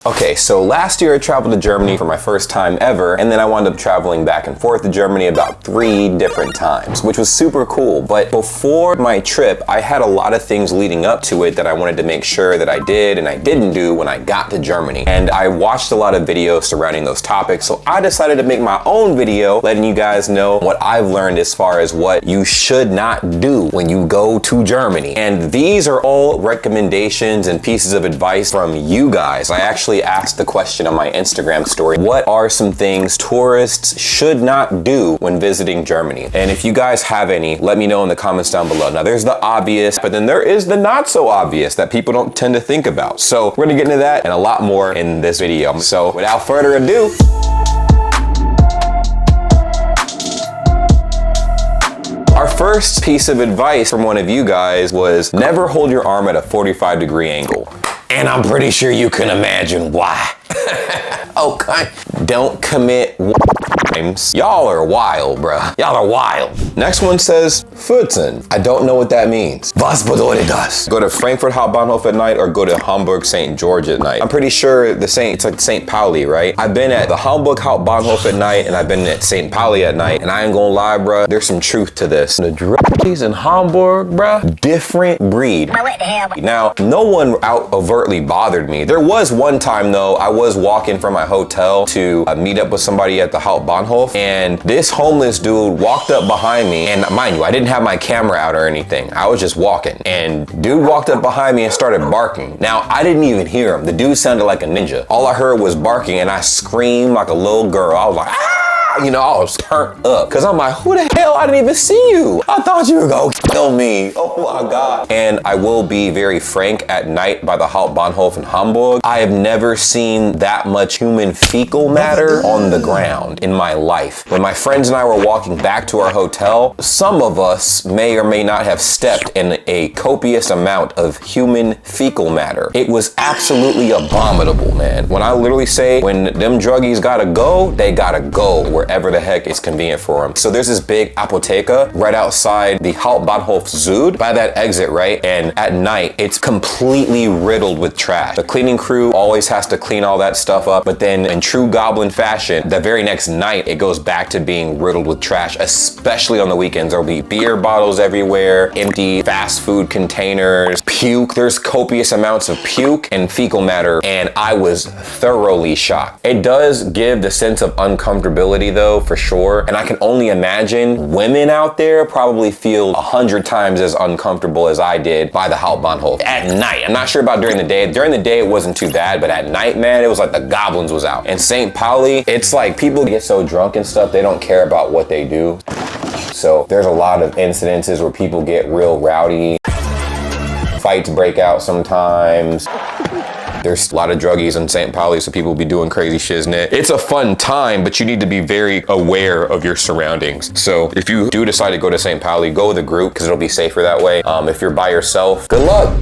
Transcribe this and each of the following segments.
Okay, so last year I traveled to Germany for my first time ever, and then I wound up traveling back and forth to Germany about 3 different times, which was super cool. But before my trip, I had a lot of things leading up to it that I wanted to make sure that I did and I didn't do when I got to Germany. And I watched a lot of videos surrounding those topics, so I decided to make my own video letting you guys know what I've learned as far as what you should not do when you go to Germany. And these are all recommendations and pieces of advice from you guys. I actually asked the question on my Instagram story, what are some things tourists should not do when visiting Germany? And if you guys have any, let me know in the comments down below. Now there's the obvious, but then there is the not so obvious that people don't tend to think about. So we're gonna get into that and a lot more in this video. So without further ado, our first piece of advice from one of you guys was never hold your arm at a 45-degree angle. And I'm pretty sure you can imagine why. Okay. Don't commit crimes. Y'all are wild, bruh. Y'all are wild. Next one says, 14. I don't know what that means. Was bedeutet das? Go to Frankfurt Hauptbahnhof at night or go to Hamburg St. George at night. I'm pretty sure it's like St. Pauli, right? I've been at the Hamburg Hauptbahnhof at night and I've been at St. Pauli at night, and I ain't gonna lie, bruh, there's some truth to this. The druggies in Hamburg, bruh, different breed. Now, no one out overtly bothered me. There was one time though, I was walking from my hotel to meet up with somebody at the Hauptbahnhof, and this homeless dude walked up behind me, and mind you, I didn't have my camera out or anything. I was just walking, and dude walked up behind me and started barking. Now, I didn't even hear him. The dude sounded like a ninja. All I heard was barking, and I screamed like a little girl. I was like, ah! You know, I was turned up because I'm like, who the hell? I didn't even see you. I thought you were gonna kill me. Oh my God. And I will be very frank, at night by the Hauptbahnhof in Hamburg, I have never seen that much human fecal matter on the ground in my life. When my friends and I were walking back to our hotel, some of us may or may not have stepped in a copious amount of human fecal matter. It was absolutely abominable, man. When I literally say, when them druggies gotta go, they gotta go wherever the heck is convenient for them. So there's this big apotheca right outside the Hauptbahnhof Süd by that exit, right? And at night, it's completely riddled with trash. The cleaning crew always has to clean all that stuff up, but then in true goblin fashion, the very next night, it goes back to being riddled with trash, especially on the weekends. There'll be beer bottles everywhere, empty fast food containers, puke. There's copious amounts of puke and fecal matter, and I was thoroughly shocked. It does give the sense of uncomfortability though, for sure. And I can only imagine women out there probably feel 100 times as uncomfortable as I did by the Hauptbahnhof at night. I'm not sure about during the day. During the day, it wasn't too bad, but at night, man, it was like the goblins was out. And St. Pauli, it's like people get so drunk and stuff, they don't care about what they do. So there's a lot of incidences where people get real rowdy. Fights break out sometimes. There's a lot of druggies in St. Pauli, so people be doing crazy shiznit. It's a fun time, but you need to be very aware of your surroundings. So if you do decide to go to St. Pauli, go with a group because it'll be safer that way. If you're by yourself, good luck.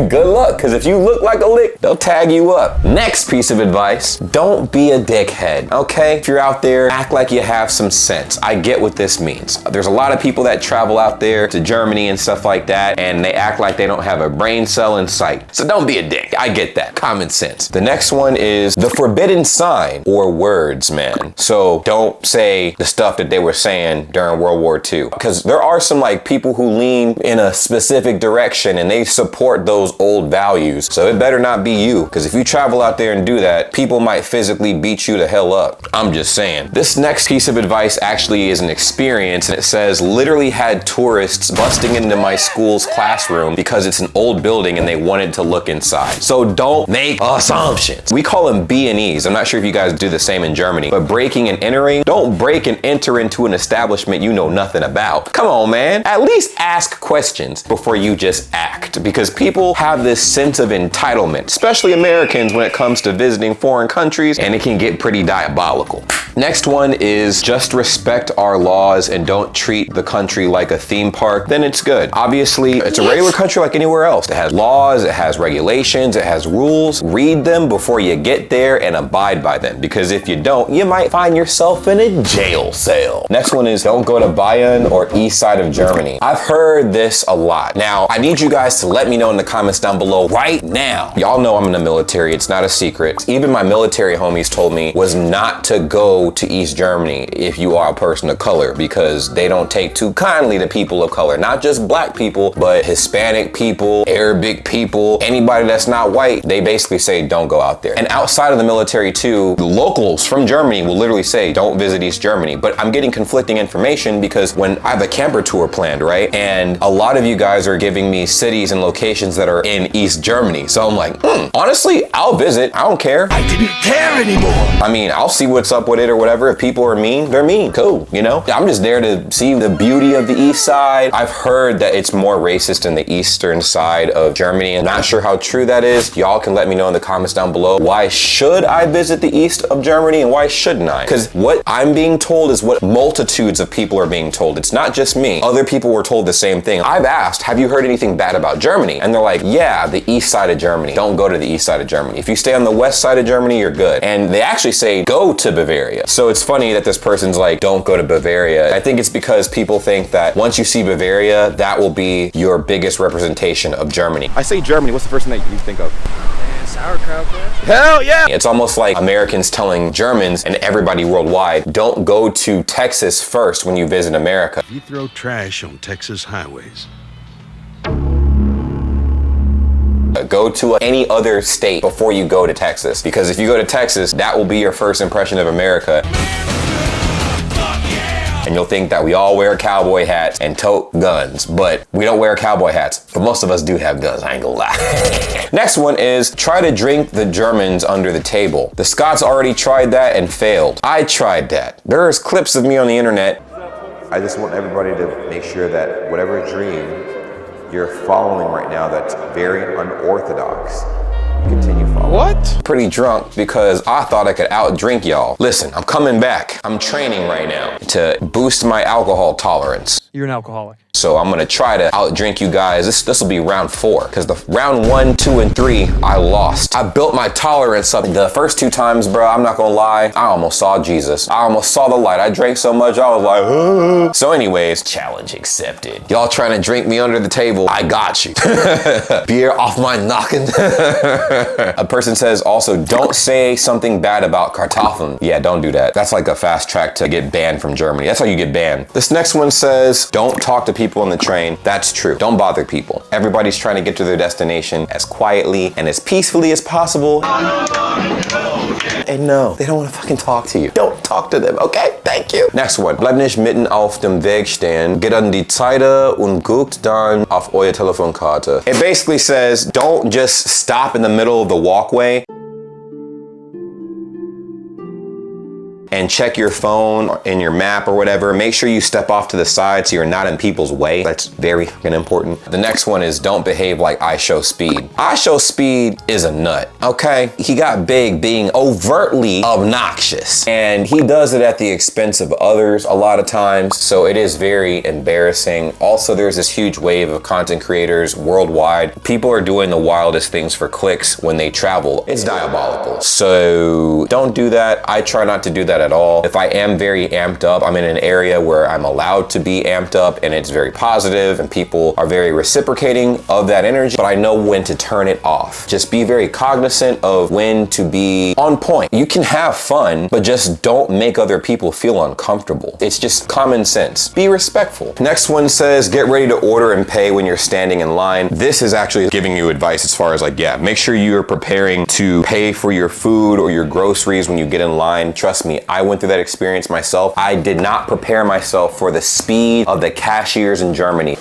Good luck, because if you look like a lick, they'll tag you up. Next piece of advice, don't be a dickhead, okay? If you're out there, act like you have some sense. I get what this means. There's a lot of people that travel out there to Germany and stuff like that, and they act like they don't have a brain cell in sight. So don't be a dick. I get that. Common sense. The next one is the forbidden sign or words, man. So don't say the stuff that they were saying during World War II, because there are some like people who lean in a specific direction and they support those old values. So it better not be you, because if you travel out there and do that, people might physically beat you the hell up. I'm just saying. This next piece of advice actually is an experience, and it says, literally had tourists busting into my school's classroom because it's an old building and they wanted to look inside. So don't make assumptions. We call them B&Es. I'm not sure if you guys do the same in Germany, but breaking and entering, don't break and enter into an establishment you know nothing about. Come on, man. At least ask questions before you just act, because people have this sense of entitlement, especially Americans when it comes to visiting foreign countries, and it can get pretty diabolical. Next one is just respect our laws and don't treat the country like a theme park, then it's good. Obviously, it's a regular country like anywhere else. It has laws, it has regulations, it has rules. rules, read them before you get there and abide by them. Because if you don't, you might find yourself in a jail cell. Next one is don't go to Bayern or east side of Germany. I've heard this a lot. Now, I need you guys to let me know in the comments down below right now. Y'all know I'm in the military. It's not a secret. Even my military homies told me was not to go to East Germany if you are a person of color, because they don't take too kindly to people of color. Not just black people, but Hispanic people, Arabic people, anybody that's not white, they basically say don't go out there. And outside of the military too, the locals from Germany will literally say don't visit East Germany. But I'm getting conflicting information because when I have a camper tour planned, right? And a lot of you guys are giving me cities and locations that are in East Germany. So I'm like, honestly, I'll visit. I don't care. I didn't care anymore. I mean, I'll see what's up with it or whatever. If people are mean, they're mean. Cool, you know? I'm just there to see the beauty of the east side. I've heard that it's more racist in the eastern side of Germany. I'm not sure how true that is. Y'all can let me know in the comments down below. Why should I visit the east of Germany and why shouldn't I? Because what I'm being told is what multitudes of people are being told. It's not just me. Other people were told the same thing. I've asked, have you heard anything bad about Germany? And they're like, yeah, the east side of Germany. Don't go to the east side of Germany. If you stay on the west side of Germany, you're good. And they actually say, go to Bavaria. So it's funny that this person's like, don't go to Bavaria. I think it's because people think that once you see Bavaria, that will be your biggest representation of Germany. I say Germany, what's the first thing that you think of? Sauerkraut, man. Hell yeah! It's almost like Americans telling Germans and everybody worldwide, don't go to Texas first when you visit America. You throw trash on Texas highways. Go to any other state before you go to Texas. Because if you go to Texas, that will be your first impression of America. And you'll think that we all wear cowboy hats and tote guns, but we don't wear cowboy hats. But most of us do have guns, I ain't gonna lie. Next one is try to drink the Germans under the table. The Scots already tried that and failed. I tried that. There's clips of me on the internet. I just want everybody to make sure that whatever dream you're following right now that's very unorthodox, continue following. What? Pretty drunk because I thought I could outdrink y'all. Listen, I'm coming back. I'm training right now to boost my alcohol tolerance. You're an alcoholic. So I'm gonna try to outdrink you guys. This will be round 4, because the round 1, 2, and 3, I lost. I built my tolerance up. The first 2 times, bro, I'm not gonna lie, I almost saw Jesus. I almost saw the light. I drank so much, I was like, oh. So anyways, challenge accepted. Y'all trying to drink me under the table, I got you. Beer off my noggin. A person says also, don't say something bad about Kartoffeln. Yeah, don't do that. That's like a fast track to get banned from Germany. That's how you get banned. This next one says, don't talk to people on the train. That's true. Don't bother people. Everybody's trying to get to their destination as quietly and as peacefully as possible. And no, they don't want to fucking talk to you. Don't talk to them, okay? Thank you. Next one. Bleib nicht mitten auf dem Weg stehen. Geht an die Seite und guckt dann auf eure Telefonkarte. It basically says, don't just stop in the middle of the walkway and check your phone and your map or whatever. Make sure you step off to the side so you're not in people's way. That's very fucking important. The next one is don't behave like I Show Speed. I Show Speed is a nut, okay? He got big being overtly obnoxious, and he does it at the expense of others a lot of times, so it is very embarrassing. Also, there's this huge wave of content creators worldwide. People are doing the wildest things for clicks when they travel. It's diabolical. So don't do that. I try not to do that at all. If I am very amped up, I'm in an area where I'm allowed to be amped up and it's very positive and people are very reciprocating of that energy, but I know when to turn it off. Just be very cognizant of when to be on point. You can have fun, but just don't make other people feel uncomfortable. It's just common sense. Be respectful. Next one says, get ready to order and pay when you're standing in line. This is actually giving you advice as far as like, yeah, make sure you're preparing to pay for your food or your groceries when you get in line. Trust me, I went through that experience myself. I did not prepare myself for the speed of the cashiers in Germany.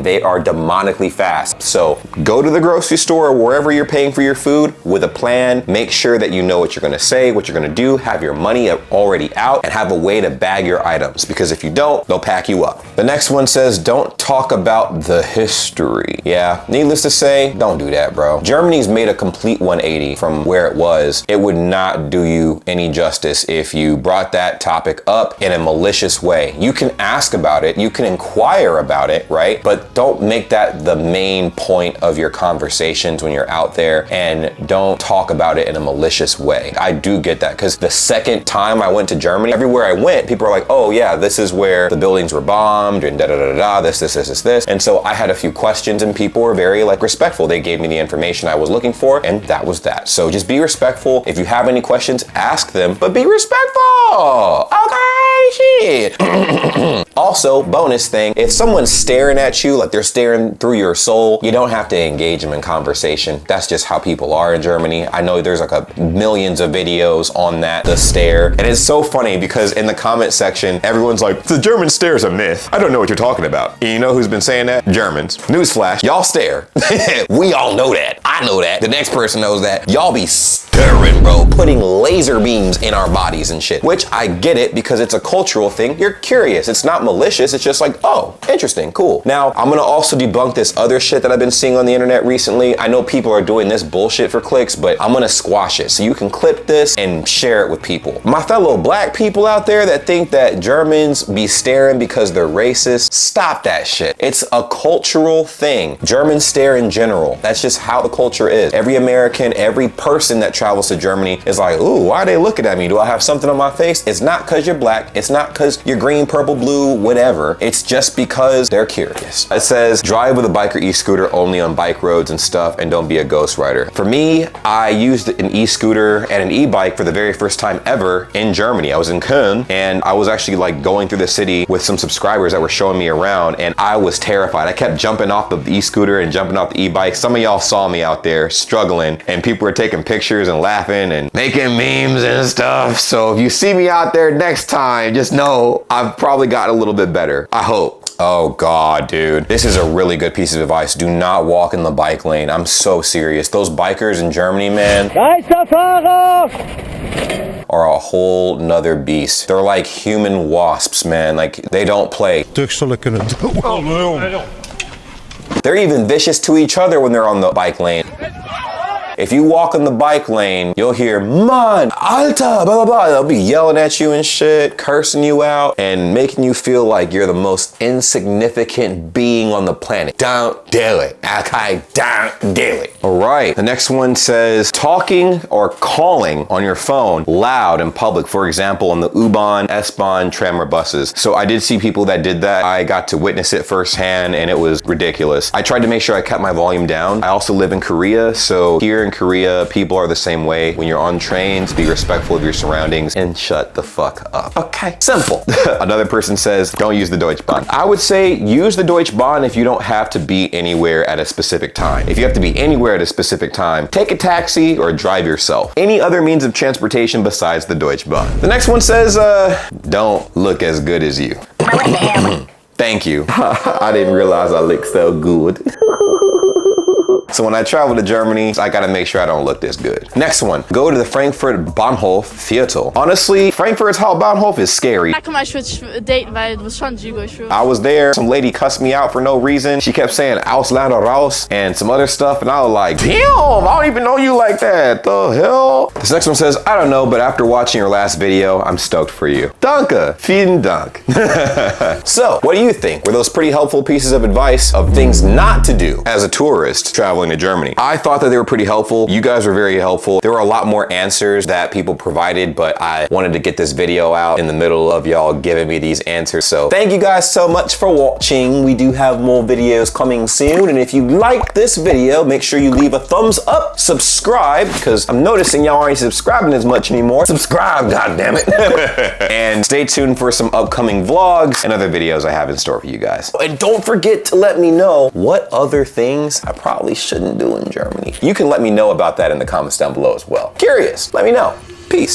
They are demonically fast. So go to the grocery store or wherever you're paying for your food with a plan. Make sure that you know what you're gonna say, what you're gonna do, have your money already out, and have a way to bag your items. Because if you don't, they'll pack you up. The next one says, don't talk about the history. Yeah, needless to say, don't do that, bro. Germany's made a complete 180 from where it was. It would not do you any justice if you brought that topic up in a malicious way. You can ask about it, you can inquire about it, right? But don't make that the main main point of your conversations when you're out there, and don't talk about it in a malicious way. I do get that, because the second time I went to Germany, everywhere I went, people are like, oh yeah, this is where the buildings were bombed, and da-da-da-da-da, this. And so I had a few questions, and people were very like respectful. They gave me the information I was looking for, and that was that. So just be respectful. If you have any questions, ask them, but be respectful. Okay, shit. Also, bonus thing, if someone's staring at you, like they're staring through your soul, you don't have to engage them in conversation. That's just how people are in Germany. I know there's like millions of videos on that, the stare. And it's so funny because in the comment section, everyone's like, the German stare is a myth. I don't know what you're talking about. And you know who's been saying that? Germans. Newsflash, y'all stare. We all know that. I know that. The next person knows that. Y'all be staring, bro, putting laser beams in our bodies and shit, which I get it because it's a cultural thing. You're curious. It's not malicious. It's just like, oh, interesting, cool. Now, I'm gonna also debunk this other shit that I've been seeing on the internet recently. I know people are doing this bullshit for clicks, but I'm gonna squash it. So you can clip this and share it with people. My fellow black people out there that think that Germans be staring because they're racist, stop that shit. It's a cultural thing. Germans stare in general. That's just how the culture is. Every American, every person that travels to Germany is like, ooh, why are they looking at me? Do I have something on my face? It's not because you're black. It's not because you're green, purple, blue, whatever. It's just because they're curious. It says, drive with a bike or e-scooter only on bike roads and stuff, and don't be a ghost rider. For me, I used an e-scooter and an e-bike for the very first time ever in Germany. I was in Köln, and I was actually like going through the city with some subscribers that were showing me around, and I was terrified. I kept jumping off the e-scooter and jumping off the e-bike. Some of y'all saw me out there struggling, and people were taking pictures and laughing and making memes and stuff. So if you see me out there next time, just know I've probably got a little bit better. I hope. Oh God, dude. This is a really good piece of advice. Do not walk in the bike lane. I'm so serious. Those bikers in Germany, man, are a whole nother beast. They're like human wasps, man. Like, they don't play. They're even vicious to each other when they're on the bike lane. If you walk in the bike lane, you'll hear, man, Alter, blah, blah, blah. They'll be yelling at you and shit, cursing you out, and making you feel like you're the most insignificant being on the planet. Don't do it. Okay, don't do it. All right, the next one says, talking or calling on your phone loud in public, for example, on the U-Bahn, S-Bahn, tram, or buses. So I did see people that did that. I got to witness it firsthand, and it was ridiculous. I tried to make sure I kept my volume down. I also live in Korea, so here in Korea, people are the same way. When you're on trains, be respectful of your surroundings and shut the fuck up. Okay, simple. Another person says, don't use the Deutsche Bahn. I would say use the Deutsche Bahn if you don't have to be anywhere at a specific time. If you have to be anywhere at a specific time, take a taxi or drive yourself. Any other means of transportation besides the Deutsche Bahn. The next one says, don't look as good as you. Thank you. I didn't realize I looked so good. So when I travel to Germany, I gotta make sure I don't look this good. Next one, go to the Frankfurt Bahnhof Viertel. Honestly, Frankfurt's Hauptbahnhof is scary. Kom maar eens daten, weil du bist schon Jugo, ich schwöre. I was there, some lady cussed me out for no reason. She kept saying Ausländer raus and some other stuff, and I was like, damn, I don't even know you like that. The hell? This next one says, I don't know, but after watching your last video, I'm stoked for you. Danke, vielen Dank. So, what do you think? Were those pretty helpful pieces of advice of things not to do as a tourist traveling to Germany? I thought that they were pretty helpful. You guys were very helpful. There were a lot more answers that people provided, but I wanted to get this video out in the middle of y'all giving me these answers. So thank you guys so much for watching. We do have more videos coming soon. And if you like this video, make sure you leave a thumbs up, subscribe, because I'm noticing y'all aren't subscribing as much anymore. Subscribe, goddammit. And stay tuned for some upcoming vlogs and other videos I have in store for you guys. And don't forget to let me know what other things I probably shouldn't do in Germany. You can let me know about that in the comments down below as well. Curious, let me know. Peace.